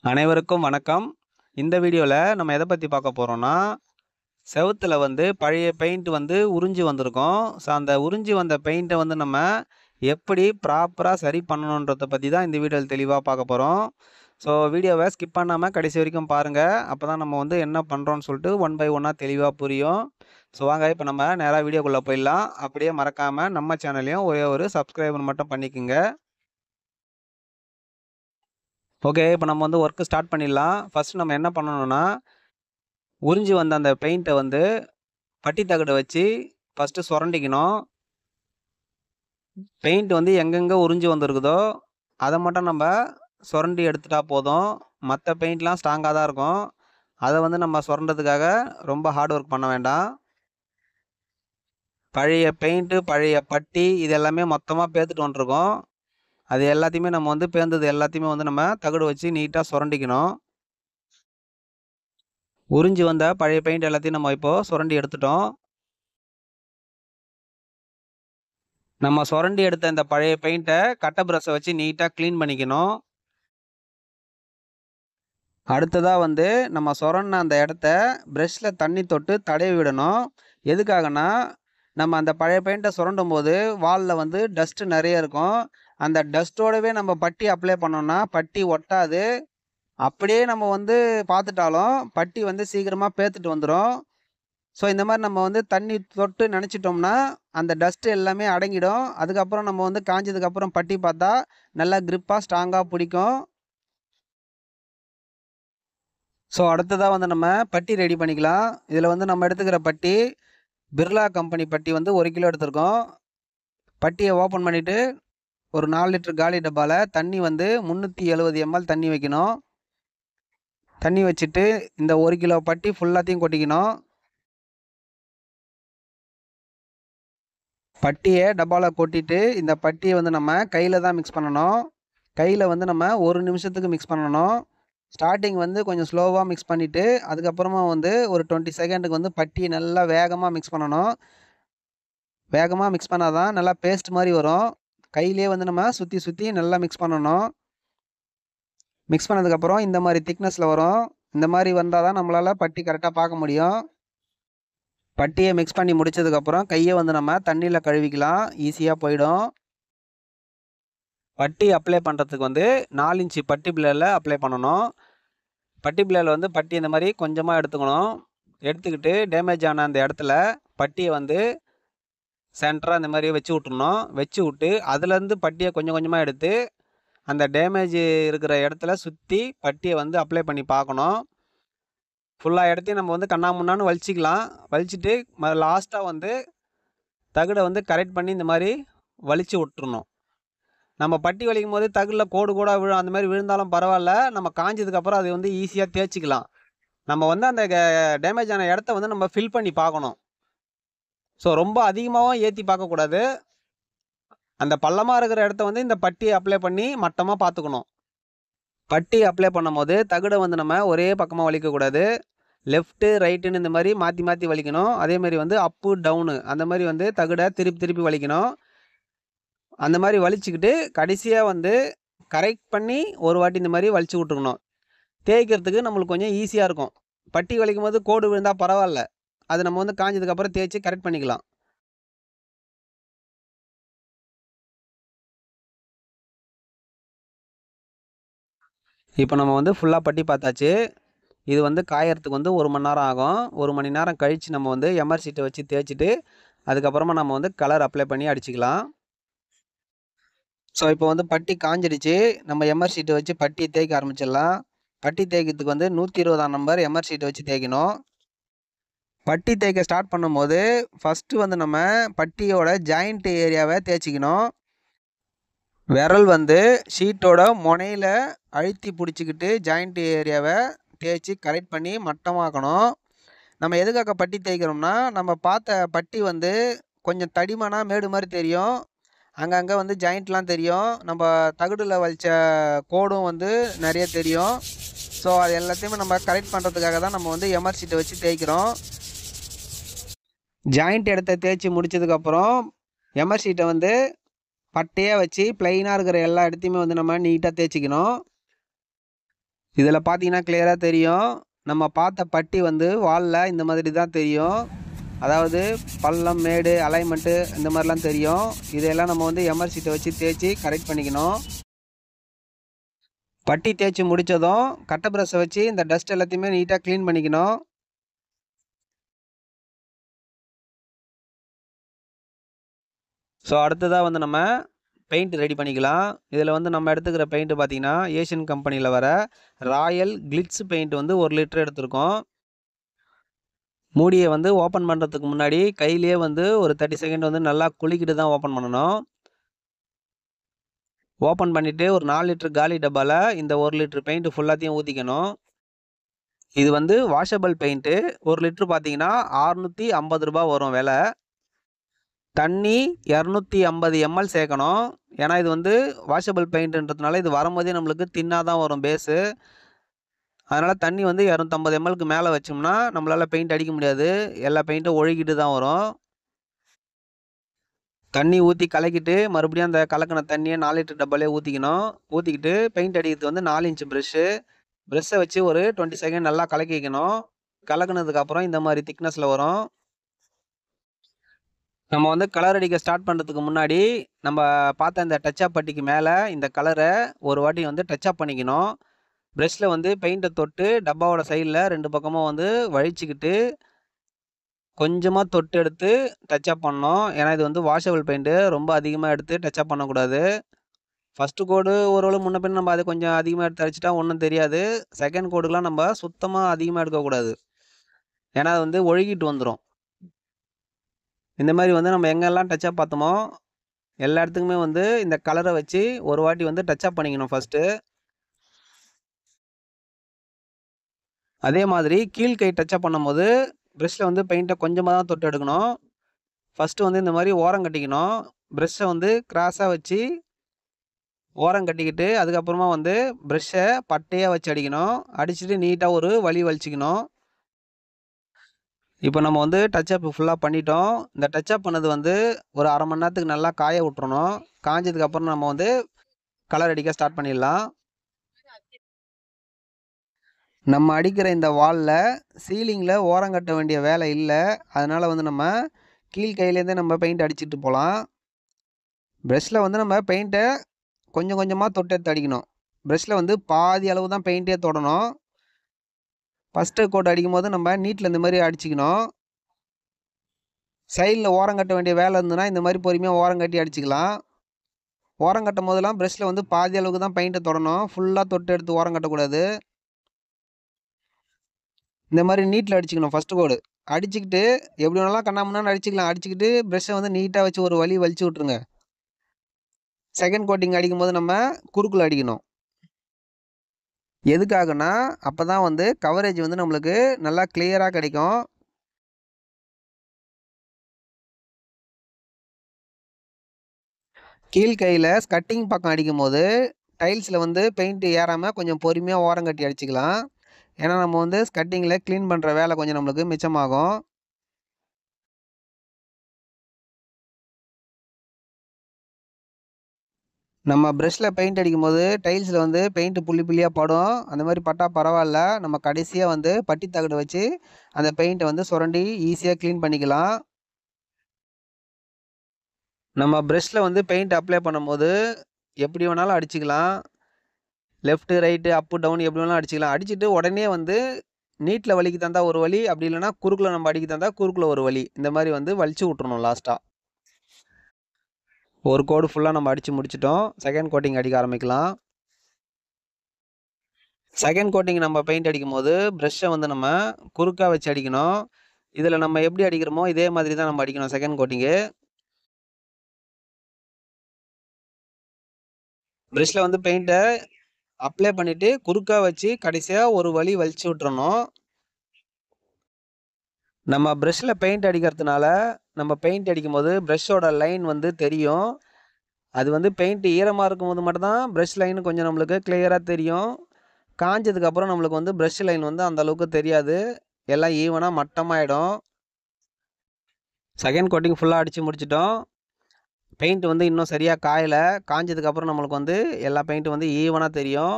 அனைவருக்கும் வணக்கம். இந்த வீடியோல நம்ம எத பத்தி பார்க்க போறோம்னா, செவுத்துல பழைய பெயிண்ட் உறிஞ்சு வந்திருக்கும். அந்த உறிஞ்சு வந்த பெயிண்ட்ட நம்ம எப்படி ப்ராப்பரா சரி பண்ணணுன்றத பத்தி தான் இந்த வீடியோல தெளிவா பார்க்க போறோம். வீடியோவ ஸ்கிப் பண்ணாம கடைசி வரைக்கும் பாருங்க. அப்பதான் நம்ம என்ன பண்றோம்னு சொல்லிட்டு ஒன் பை ஒன்னா தெளிவா புரியும். வாங்க இப்ப நம்ம நேரா வீடியோக்குள்ள போயிடலாம். அப்படியே மறக்காம நம்ம சேனலையும் ஒரே ஒரு சப்ஸ்கிரைபர் மட்டும் பண்ணிக்கங்க. ஓகே. இப்ப நம்ம வொர்க் ஸ்டார்ட் பண்ணிடலாம். ஃபர்ஸ்ட் நம்ம என்ன பண்ணணும்னா, உறிஞ்சு வந்த அந்த பெயிண்ட்ட பட்டி தகட வச்சு ஃபர்ஸ்ட்டு சொரண்டிக்கணும். பெயிண்ட் எங்கெங்க உறிஞ்சு வந்திருக்குதோ, அத மட்டும் நம்ப சொரண்டி எடுத்துட்டா போதும். மத்த பெயிண்ட்லாம் ஸ்ட்ராங்கா தான் இருக்கும். அத நம்ம சொரண்டுறதுக்காக ரொம்ப ஹார்ட் ஒர்க் பண்ண வேண்டாம். பழைய பெயிண்ட், பழைய பட்டி இது எல்லாமே மொத்தமா பேத்துட்டு வந்துருக்கும். அது எல்லாத்தையுமே நம்ம பேந்தது எல்லாத்தையுமே நம்ம தகடு வச்சு நீட்டா சொரண்டிக்கணும். உறிஞ்சு வந்த பழைய பெயிண்ட் எல்லாத்தையும் நம்ம இப்போ சொரண்டி எடுத்துட்டோம். நம்ம சொரண்டி எடுத்த இந்த பழைய பெயிண்ட்ட கட்ட பிரஷ்ஷ வச்சு நீட்டா கிளீன் பண்ணிக்கணும். அடுத்ததா நம்ம சொரண்டுன அந்த இடத்த பிரஷ்ல தண்ணி தொட்டு தடவி விடணும். எதுக்காகன்னா, நம்ம அந்த பழைய பெயிண்ட்ட சுரண்டும்போது வால்ல டஸ்ட் நெறைய இருக்கும். அந்த டஸ்ட்டோடவே நம்ம பட்டி அப்ளை பண்ணோம்னா, பட்டி ஒட்டாது. அப்படியே நம்ம பார்த்துட்டாலும், பட்டி சீக்கிரமா பேத்துட்டு வந்துரும். இந்த மாரி நம்ம தண்ணி தொட்டு நனச்சிட்டோம்னா, அந்த டஸ்ட் எல்லாமே அடங்கிடும். அதுக்கப்புறம் நம்ம காஞ்சதுக்கப்புறம் பட்டி பார்த்தா, நல்லா கிரிப்பா, ஸ்ட்ராங்கா புடிக்கும். அடுத்ததா நம்ம பட்டி ரெடி பண்ணிக்கலாம். இதுல நம்ம எடுத்துக்கிற பட்டி, பிர்லா கம்பெனி பட்டி 1 கிலோ எடுத்திருக்கோம். பட்டிய ஓப்பன் பண்ணிட்டு, ஒரு 4 லிட்டர் காலி டப்பால தண்ணி 370 ml தண்ணி வைக்கணும். தண்ணி வச்சுட்டு, இந்த 1 கிலோ பட்டி ஃபுல்லாத்தையும் கொட்டிக்கணும். பட்டிய டப்பால கொட்டிட்டு, இந்த பட்டிய நம்ம கையில தான் மிக்ஸ் பண்ணணும். கையில நம்ம 1 நிமிஷத்துக்கு மிக்ஸ் பண்ணணும். ஸ்டார்ட்டிங் கொஞ்சம் ஸ்லோவா மிக்ஸ் பண்ணிட்டு, அதுக்கப்புறமா ஒரு 20 செகண்டுக்கு பட்டிய நல்லா வேகமா மிக்ஸ் பண்ணணும். வேகமா மிக்ஸ் பண்ணா தான் நல்லா பேஸ்ட் மாரி வரும். கையிலேயே நம்ம சுத்தி சுத்தி நல்லா மிக்ஸ் பண்ணணும். மிக்ஸ் பண்ணதுக்கப்புறம் இந்த மாரி திக்னஸ்ல வரும். இந்த மாரி வந்தா தான் நம்மளால பட்டி கரெக்ட்டா பார்க்க முடியும். பட்டிய மிக்ஸ் பண்ணி முடிச்சதுக்கப்புறம் கைய நம்ம தண்ணீல கழுவிக்கலாம். ஈஸியா போயிடும். பட்டி அப்ளை பண்றதுக்கு 4 இன்ச் பட்டி பிளேட்ல அப்ளை பண்ணணும். பட்டி பிளேட்ல பட்டி இந்த மாரி கொஞ்சமா எடுத்துக்கணும். எடுத்துக்கிட்டு டேமேஜ் ஆன அந்த இடத்துல பட்டிய சென்டரா இந்த மாரி வச்சு விட்டுறணும். வச்சு விட்டு அதுலேருந்து பட்டிய கொஞ்சம் கொஞ்சமா எடுத்து, அந்த டேமேஜ் இருக்கிற இடத்துல சுத்தி பட்டிய அப்ளை பண்ணி பார்க்கணும். ஃபுல்லா இடத்தையும் நம்ம கண்ணா முன்னான்னு வலிச்சுக்கலாம். வலிச்சுட்டு லாஸ்ட்டா தகட கரெக்ட் பண்ணி இந்த மாரி வலிச்சு விட்டுறணும். நம்ம பட்டி வலிக்கும்போது தகுடுல கோடு கோடா விழும். அந்த மாரி விழுந்தாலும் பரவால்ல. நம்ம காஞ்சதுக்கப்புறம் அது ஈஸியா தேய்ச்சுக்கலாம். நம்ம அந்த டேமேஜ் ஆன இடத்த நம்ம ஃபில் பண்ணி பார்க்கணும். ரொம்ப அதிகமாவும் ஏத்தி பார்க்கக்கூடாது. அந்த பள்ளமா இருக்கிற இடத்த இந்த பட்டிய அப்ளை பண்ணி மட்டமா பார்த்துக்கணும். பட்டி அப்ளை பண்ணும்போது தகுட நம்ம ஒரே பக்கமா வலிக்கக்கூடாது. லெஃப்ட், ரைட்டுன்னு இந்த மாரி மாத்தி மாத்தி வலிக்கணும். அதே மாரி அப்பு, டவுனு அந்த மாரி தகுட திருப்பி திருப்பி வலிக்கணும். அந்த மாரி வலிச்சுக்கிட்டு கடைசியா கரெக்ட் பண்ணி ஒரு வாட்டி இந்த மாரி வலிச்சு விட்டுக்கணும். தேய்க்கிறதுக்கு நம்மளுக்கு கொஞ்சம் ஈஸியா இருக்கும். பட்டி வலிக்கும்போது கோடு விழுந்தா பரவால்ல. அது நம்ம காஞ்சதுக்கப்புறம் தேய்ச்சு கரெக்ட் பண்ணிக்கலாம். இப்ப நம்ம ஃபுல்லா பட்டி பார்த்தாச்சு. இது காயறதுக்கு 1 மணி நேரம் ஆகும். 1 மணி நேரம் கழிச்சு நம்ம எமர் ஷீட்ட வச்சு தேய்ச்சுட்டு, அதுக்கப்புறமா நம்ம கலர் அப்ளை பண்ணி அடிச்சுக்கலாம். இப்போ பட்டி காஞ்சிடுச்சு. நம்ம எமர் ஷீட்ட வச்சு பட்டிய தேய்க்க ஆரம்பிச்சிடலாம். பட்டி தேய்க்கிறதுக்கு 120ஆம் நம்பர் எமர் ஷீட்ட வச்சு தேய்க்கணும். பட்டி தேய்க்க ஸ்டார்ட் பண்ணும்போது, ஃபர்ஸ்ட்டு நம்ம பட்டியோட ஜாயிண்ட் ஏரியாவ தேய்ச்சிக்கணும். விரல் ஷீட்டோட முனையில அழுத்தி புடிச்சுக்கிட்டு ஜாயிண்ட் ஏரியாவ தேய்ச்சு கரெக்ட் பண்ணி மட்டமாக்கணும். நம்ம எதுக்காக பட்டி தேய்க்கிறோம்னா, நம்ம பார்த்த பட்டி கொஞ்சம் தடிமனா மேடு மாரி தெரியும். அங்கங்க ஜாயிண்ட்லாம் தெரியும். நம்ம தகடுல வலிச்ச கோடும் நெறைய தெரியும். அது எல்லாத்தையுமே நம்ம கரெக்ட் பண்றதுக்காக தான் நம்ம எமர் ஷீட்ட வச்சு தேய்க்கிறோம். ஜாயிண்ட் இடத்த தேய்ச்சு முடிச்சதுக்கப்புறம், எமர் ஷீட்ட பட்டையா வச்சு பிளைனா இருக்கிற எல்லா இடத்தையுமே நம்ம நீட்டா தேய்ச்சிக்கணும். இதில் பார்த்தீங்கன்னா கிளியராக தெரியும். நம்ம பார்த்த பட்டி வந்து வாலில் இந்த மாதிரி தான் தெரியும். அதாவது பள்ளம், மேடு, அலைன்மெண்ட்டு இந்த மாதிரிலாம் தெரியும். இதையெல்லாம் நம்ம வந்து எம்ஆர் ஷீட்டை வச்சு தேய்ச்சி கரெக்ட் பண்ணிக்கணும். பட்டி தேய்ச்சி முடித்ததும் கட்டை ப்ரஷ்ஷை வச்சு இந்த டஸ்ட் எல்லாத்தையுமே நீட்டாக க்ளீன் பண்ணிக்கணும். ஸோ அடுத்ததாக வந்து நம்ம பெயிண்ட் ரெடி பண்ணிக்கலாம். இதில் வந்து நம்ம எடுத்துக்கிற பெயிண்ட் பார்த்திங்கன்னா ஏஷியன் கம்பெனியில் வர ராயல் கிளிட்ஸ் பெயிண்ட் வந்து 1 லிட்டர் எடுத்திருக்கோம். மூடியை வந்து ஓப்பன் பண்ணுறதுக்கு முன்னாடி கையிலேயே வந்து ஒரு 30 செகண்ட் வந்து நல்லா குலுக்கிட்டு தான் ஓப்பன் பண்ணணும். ஓப்பன் பண்ணிவிட்டு ஒரு 4 லிட்டர் காலி டப்பாவில் இந்த 1 லிட்டர் பெயிண்ட் ஃபுல்லாத்தையும் ஊற்றிக்கணும். இது வந்து வாஷபிள் பெயிண்ட்டு. 1 லிட்டர் பார்த்தீங்கன்னா ₹650 வரும் விலை. தண்ணி 250 ml சேர்க்கணும். ஏன்னா இது வந்து வாஷபிள் பெயிண்ட்டுன்றதுனால இது வரும்போதே நம்மளுக்கு தின்னாக தான் வரும் பேஸு. அதனால் தண்ணி வந்து 250 mlக்கு மேலே வச்சோம்னா நம்மளால் பெயிண்ட் அடிக்க முடியாது. எல்லா பெயிண்ட்டும் ஒழுகிட்டு தான் வரும். தண்ணி ஊற்றி கலக்கிட்டு மறுபடியும் அந்த கலக்கின தண்ணியை 4 லிட்டர் டப்பாலே ஊற்றிக்கணும். ஊற்றிக்கிட்டு பெயிண்ட் அடிக்கிறது வந்து 4 இன்ச் ப்ரெஷ்ஷை வச்சு ஒரு 20 செகண்ட் நல்லா கலக்கிக்கணும். கலக்கினதுக்கப்புறம் இந்த மாதிரி திக்னஸில் வரும். நம்ம வந்து கலர் அடிக்க ஸ்டார்ட் பண்ணுறதுக்கு முன்னாடி நம்ம பார்த்த இந்த டச்சப் பட்டிக்கு மேலே இந்த கலரை ஒரு வாட்டி வந்து டச்சப் பண்ணிக்கணும். ப்ரெஷ்ஷில் வந்து பெயிண்ட்டை தொட்டு டப்பாவோட சைடில் 2 பக்கமும் வந்து வழிச்சிக்கிட்டு கொஞ்சமாக தொட்டு எடுத்து டச்சப் பண்ணணும். ஏன்னா இது வந்து வாஷபிள் பெயிண்ட்டு. ரொம்ப அதிகமாக எடுத்து டச்சப் பண்ணக்கூடாது. ஃபஸ்ட்டு கோடு ஓரளவு முன்ன பின்ன நம்ம அதை கொஞ்சம் அதிகமாக எடுத்து அடிச்சிட்டா ஒன்றும் தெரியாது. செகண்ட் கோடுக்கெலாம் நம்ம சுத்தமாக அதிகமாக எடுக்கக்கூடாது. ஏன்னா அது வந்து ஒழுகிட்டு வந்துடும். இந்த மாதிரி வந்து நம்ம எங்கெல்லாம் டச்சப் பார்த்தோமோ எல்லா இடத்துக்குமே வந்து இந்த கலரை வச்சு ஒரு வாட்டி வந்து டச்சப் பண்ணிக்கணும் ஃபஸ்ட்டு. அதே மாதிரி கீழ்கை டச்சப் பண்ணும்போது ப்ரெஷ்ஷில் வந்து பெயிண்ட்டை கொஞ்சமாக தான் தொட்டு எடுக்கணும். ஃபஸ்ட்டு வந்து இந்த மாதிரி ஓரம் கட்டிக்கணும். ப்ரெஷ்ஷை வந்து கிராஸாக வச்சு ஓரம் கட்டிக்கிட்டு அதுக்கப்புறமா வந்து ப்ரெஷ்ஷை பட்டையாக வச்சு அடிக்கணும். அடிச்சுட்டு நீட்டாக ஒரு வழி வலிச்சிக்கணும். இப்போ நம்ம வந்து டச்சப் ஃபுல்லாக பண்ணிட்டோம். இந்த டச்சப் பண்ணது வந்து ஒரு அரை மணி நேரத்துக்கு நல்லா காய விட்டுறணும். காஞ்சதுக்கப்புறம் நம்ம வந்து கலர் அடிக்க ஸ்டார்ட் பண்ணிடலாம். நம்ம அடிக்கிற இந்த வாலில் சீலிங்கில் ஓரம் கட்ட வேண்டிய வேலை இல்லை. அதனால் வந்து நம்ம கீழ் கையிலேருந்தே நம்ம பெயிண்ட் அடிச்சுட்டு போகலாம். ப்ரெஷ்ஷில் வந்து நம்ம பெயிண்ட்டை கொஞ்சம் கொஞ்சமாக தொட்டு எடுத்து அடிக்கணும். ப்ரெஷ்ஷில் வந்து பாதி அளவு தான் பெயிண்ட்டே தொடணும். ஃபஸ்ட்டு கோட் அடிக்கும் போது நம்ம நீட்டில் இந்த மாதிரி அடிச்சுக்கணும். சைடில் ஓரம் கட்ட வேண்டிய வேலை இருந்ததுன்னா இந்த மாதிரி பொறுமையாக ஓரம் கட்டி அடிச்சுக்கலாம். ஓரம் கட்டும் போதெல்லாம் ப்ரெஷ்ஷில் வந்து பாதி அளவுக்கு தான் பெயிண்ட்டை தொடணும். ஃபுல்லாக தொட்டு எடுத்து ஓரம் கட்டக்கூடாது. இந்த மாதிரி நீட்டில் அடிச்சுக்கணும் ஃபஸ்ட்டு கோடு. அடிச்சுக்கிட்டு எப்படி வேணாலும் கண்ணாமண்ணான்னு அடிச்சுக்கலாம். அடிச்சுக்கிட்டு ப்ரெஷ்ஷை வந்து நீட்டாக வச்சு ஒரு வழி வலிச்சு விட்ருங்க. செகண்ட் கோட்டிங் அடிக்கும்போது நம்ம குறுக்கில் அடிக்கணும். எதுக்காகனா அப்போ தான் வந்து கவரேஜ் வந்து நம்மளுக்கு நல்லா கிளியராக கிடைக்கும். கீழ்கையில் ஸ்கட்டிங் பக்கம் அடிக்கும்போது டைல்ஸில் வந்து பெயிண்ட் ஏறாமல் கொஞ்சம் பொறுமையாக ஓரம் கட்டி அடிச்சுக்கலாம். ஏன்னா நம்ம வந்து ஸ்கட்டிங்கில் க்ளீன் பண்ணுற வேலை கொஞ்சம் நம்மளுக்கு மிச்சமாகும். நம்ம ப்ரெஷ்ஷில் பெயிண்ட் அடிக்கும்போது டைல்ஸில் வந்து பெயிண்ட்டு புள்ளி புள்ளியாக படும். அந்த மாதிரி பட்டால் பரவாயில்ல. நம்ம கடைசியாக வந்து பட்டி தகடு வச்சு அந்த பெயிண்ட்டை வந்து சுரண்டி ஈஸியாக க்ளீன் பண்ணிக்கலாம். நம்ம ப்ரெஷ்ஷில் வந்து பெயிண்ட் அப்ளை பண்ணும்போது எப்படி வேணாலும் அடிச்சுக்கலாம். லெஃப்ட்டு, ரைட்டு, அப்பு, டவுன் எப்படி வேணாலும் அடிச்சுக்கலாம். அடிச்சுட்டு உடனே வந்து நீட்டில் வலிக்கு தந்தா ஒரு வழி, அப்படி இல்லைனா குறுக்கில் நம்ம அடிக்க தந்தா குறுக்கில் ஒரு வழி. இந்த மாதிரி வந்து வலிச்சு விட்றணும் லாஸ்ட்டாக. ஒரு கோடு ஃபுல்லாக நம்ம அடித்து முடிச்சிட்டோம். செகண்ட் கோட்டிங் அடிக்க ஆரம்பிக்கலாம். செகண்ட் கோட்டிங் நம்ம பெயிண்ட் அடிக்கும்போது ப்ரெஷ்ஷை வந்து நம்ம குறுக்காக வச்சு அடிக்கணும். இதில் நம்ம எப்படி அடிக்கிறோமோ இதே மாதிரி தான் நம்ம அடிக்கணும் செகண்ட் கோட்டிங்கு. ப்ரெஷ்ஷில் வந்து பெயிண்ட்டை அப்ளை பண்ணிவிட்டு குறுக்காக வச்சு கடைசியாக ஒரு வழி வலிச்சு விட்றணும். நம்ம ப்ரெஷ்ஷில் பெயிண்ட் அடிக்கிறதுனால நம்ம பெயிண்ட் அடிக்கும்போது ப்ரெஷ்ஷோட லைன் வந்து தெரியும். அது வந்து பெயிண்ட் ஈரமாக இருக்கும்போது மட்டும்தான் ப்ரெஷ் லைன் கொஞ்சம் நம்மளுக்கு கிளியராக தெரியும். காஞ்சதுக்கப்புறம் நம்மளுக்கு வந்து ப்ரெஷ் லைன் வந்து அந்தளவுக்கு தெரியாது. எல்லாம் ஈவனாக மட்டமாகிடும். செகண்ட் கோட்டிங் ஃபுல்லாக அடித்து முடிச்சிட்டோம். பெயிண்ட் வந்து இன்னும் சரியாக காயலை. காஞ்சதுக்கப்புறம் நம்மளுக்கு வந்து எல்லா பெயிண்ட்டும் வந்து ஈவனாக தெரியும்.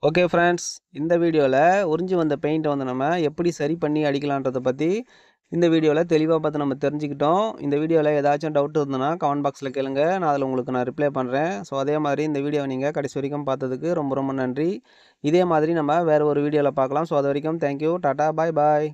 ஓகே ஃப்ரெண்ட்ஸ், இந்த வீடியோவில் உறிஞ்சி வந்த பெயிண்ட்டை வந்து நம்ம எப்படி சரி பண்ணி அடிக்கலான்றதை பற்றி இந்த வீடியோவில் தெளிவாக பார்த்து நம்ம தெரிஞ்சுக்கிட்டோம். இந்த வீடியோவில் ஏதாச்சும் டவுட் இருந்ததுன்னா கமெண்ட் பாக்ஸில் கேளுங்க, நான் அதில் உங்களுக்கு ரிப்ளை பண்ணுறேன். ஸோ அதே மாதிரி இந்த வீடியோவை நீங்கள் கடைசி வரைக்கும் பார்த்ததுக்கு ரொம்ப ரொம்ப நன்றி. இதே மாதிரி நம்ம வேறு ஒரு வீடியோவில் பார்க்கலாம். ஸோ அது வரைக்கும் தேங்க்யூ, டாட்டா, பாய் பாய்.